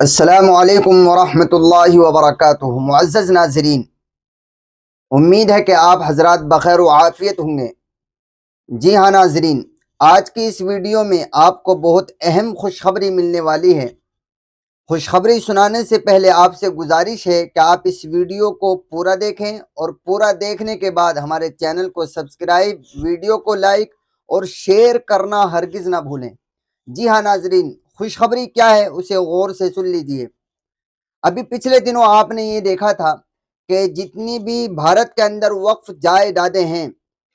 السلام علیکم ورحمۃ اللہ وبرکاتہ۔ معزز ناظرین، امید ہے کہ آپ حضرات بخیر و عافیت ہوں گے۔ جی ہاں ناظرین، آج کی اس ویڈیو میں آپ کو بہت اہم خوشخبری ملنے والی ہے۔ خوشخبری سنانے سے پہلے آپ سے گزارش ہے کہ آپ اس ویڈیو کو پورا دیکھیں، اور پورا دیکھنے کے بعد ہمارے چینل کو سبسکرائب، ویڈیو کو لائک اور شیئر کرنا ہرگز نہ بھولیں۔ جی ہاں ناظرین، خوشخبری کیا ہے اسے غور سے سن لیجیے۔ ابھی پچھلے دنوں آپ نے یہ دیکھا تھا کہ جتنی بھی بھارت کے اندر وقف جائیدادیں ہیں،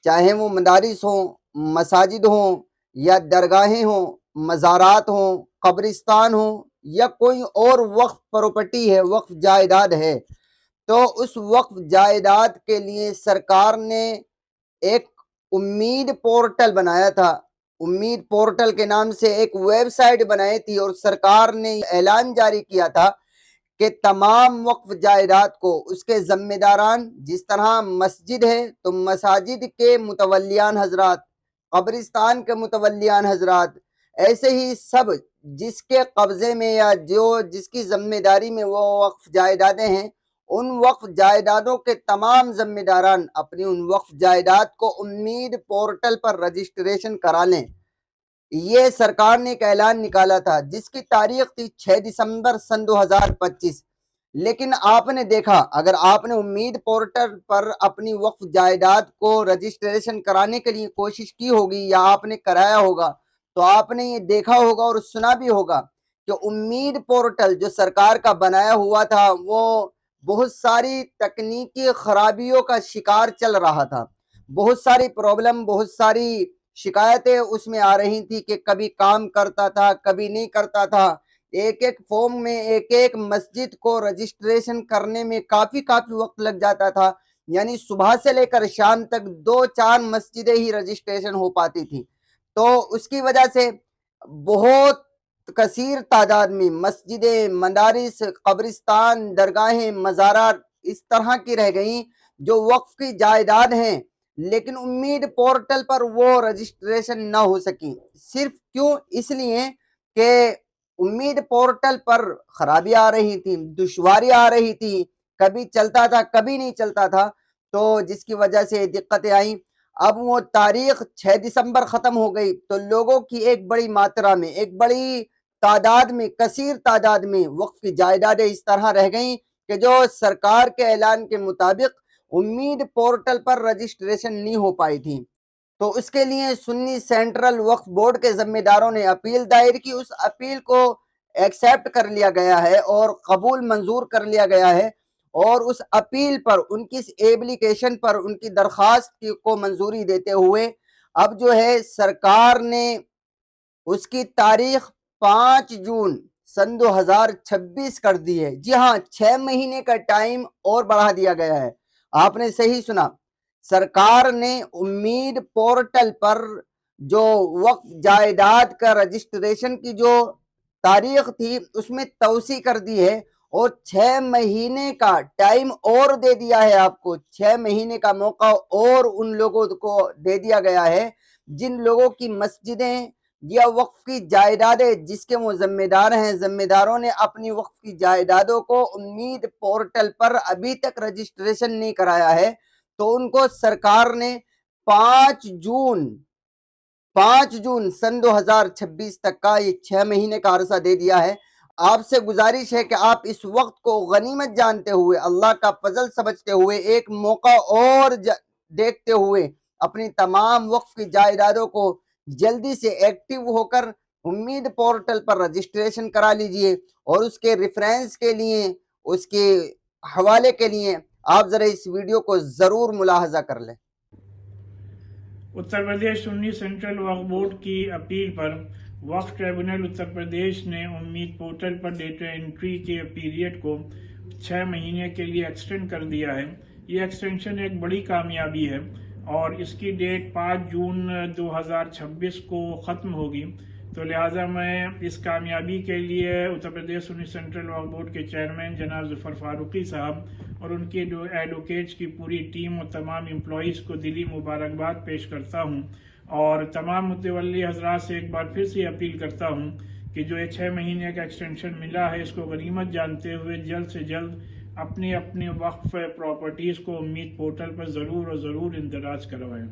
چاہے وہ مدارس ہوں، مساجد ہوں، یا درگاہیں ہوں، مزارات ہوں، قبرستان ہوں، یا کوئی اور وقف پراپرٹی ہے، وقف جائیداد ہے، تو اس وقف جائیداد کے لیے سرکار نے ایک امید پورٹل بنایا تھا۔ امید پورٹل کے نام سے ایک ویب سائٹ بنائی تھی، اور سرکار نے اعلان جاری کیا تھا کہ تمام وقف جائیداد کو اس کے ذمہ داران، جس طرح مسجد ہے تو مساجد کے متولیان حضرات، قبرستان کے متولیان حضرات، ایسے ہی سب جس کے قبضے میں یا جس کی ذمہ داری میں وہ وقف جائیدادیں ہیں، ان وقف جائیدادوں کے تمام ذمہ داران اپنی ان وقف جائیداد کو امید پورٹل پر رجسٹریشن کرا لیں۔ یہ سرکار نے ایک اعلان نکالا تھا جس کی تاریخ تھی 6 دسمبر سن 2025۔ لیکن آپ نے دیکھا، اگر آپ نے امید پورٹل پر اپنی وقف جائیداد کو رجسٹریشن کرانے کے لیے کوشش کی ہوگی یا آپ نے کرایا ہوگا، تو آپ نے یہ دیکھا ہوگا اور سنا بھی ہوگا کہ امید پورٹل جو سرکار کا بنایا ہوا تھا وہ بہت ساری تکنیکی خرابیوں کا شکار چل رہا تھا۔ بہت ساری پرابلم، بہت ساری شکایتیں اس میں آ رہی تھی کہ کبھی کام کرتا تھا، کبھی نہیں کرتا تھا۔ ایک ایک فارم میں ایک ایک مسجد کو رجسٹریشن کرنے میں کافی وقت لگ جاتا تھا، یعنی صبح سے لے کر شام تک 2-4 مسجدیں ہی رجسٹریشن ہو پاتی تھی۔ تو اس کی وجہ سے بہت کثیر تعداد میں مسجدیں، مدارس، قبرستان، درگاہیں، مزارات اس طرح کی رہ گئیں جو وقف کی جائیداد ہیں، لیکن امید پورٹل پر وہ رجسٹریشن نہ ہو سکی۔ صرف کیوں؟ اس لیے کہ امید پورٹل پر خرابیاں آ رہی تھی، دشواریاں آ رہی تھی، کبھی چلتا تھا کبھی نہیں چلتا تھا، تو جس کی وجہ سے دقتیں آئیں۔ اب وہ تاریخ 6 دسمبر ختم ہو گئی تو لوگوں کی ایک بڑی ماترا میں، ایک بڑی تعداد میں، کثیر تعداد میں وقف کی جائیدادیں اس طرح رہ گئیں کہ جو سرکار کے اعلان کے مطابق امید پورٹل پر رجسٹریشن نہیں ہو پائی تھی۔ تو اس کے لیے سنی سینٹرل وقف بورڈ کے ذمہ داروں نے اپیل دائر کی۔ اس اپیل کو ایکسیپٹ کر لیا گیا ہے اور قبول منظور کر لیا گیا ہے، اور اس اپیل پر، ان کی ایپلیکیشن پر، ان کی درخواست کو منظوری دیتے ہوئے اب جو ہے سرکار نے اس کی تاریخ 5 جون سن 2026 کر دی ہے۔ جی ہاں، 6 مہینے کا ٹائم اور بڑھا دیا گیا ہے۔ آپ نے صحیح سنا، سرکار نے امید پورٹل پر جو وقف جائیداد کا رجسٹریشن کی جو تاریخ تھی اس میں توسیع کر دی ہے، اور 6 مہینے کا ٹائم اور دے دیا ہے۔ آپ کو 6 مہینے کا موقع اور ان لوگوں کو دے دیا گیا ہے جن لوگوں کی مسجدیں یا وقف کی جائیدادیں جس کے وہ ذمہ دار ہیں، ذمہ داروں نے اپنی وقف کی جائیدادوں کو امید پورٹل پر ابھی تک رجسٹریشن نہیں کرایا ہے، تو ان کو سرکار نے 5 جون سن 2026 تک کا یہ 6 مہینے کا عرصہ دے دیا ہے۔ آپ سے گزارش ہے کہ آپ اس وقت کو غنیمت جانتے ہوئے، اللہ کا فضل سمجھتے ہوئے، ایک موقع اور دیکھتے ہوئے اپنی تمام وقف کی جائیدادوں کو جلدی سے ایکٹیو ہو کر امید پورٹل پر رجسٹریشن کرا لیجئے، اور اس کے ریفرنس کے لیے، اس کے حوالے کے لیے آپ ذرا اس ویڈیو کو ضرور ملاحظہ کر لیں۔ اتر پردیش سنی سینٹرل وقف بورڈ کی اپیل پر وقف ٹریبونل اتر پردیش نے امید پورٹل پر ڈیٹا انٹری کے پیریڈ کو 6 مہینے کے لیے ایکسٹینڈ کر دیا ہے۔ یہ ایکسٹینشن ایک بڑی کامیابی ہے اور اس کی ڈیٹ 5 جون 2026 کو ختم ہوگی، تو لہٰذا میں اس کامیابی کے لیے اتر پردیش سنی سینٹرل وقف بورڈ کے چیئرمین جناب ظفر فاروقی صاحب اور ان کے ایڈوکیٹس کی پوری ٹیم اور تمام امپلائیز کو دلی مبارکباد پیش کرتا ہوں، اور تمام متولی حضرات سے ایک بار پھر سے اپیل کرتا ہوں کہ جو یہ 6 مہینے کا ایکسٹینشن ملا ہے اس کو غنیمت جانتے ہوئے جلد سے جلد اپنے وقف پراپرٹیز کو امید پورٹل پر ضرور اندراج کروائیں۔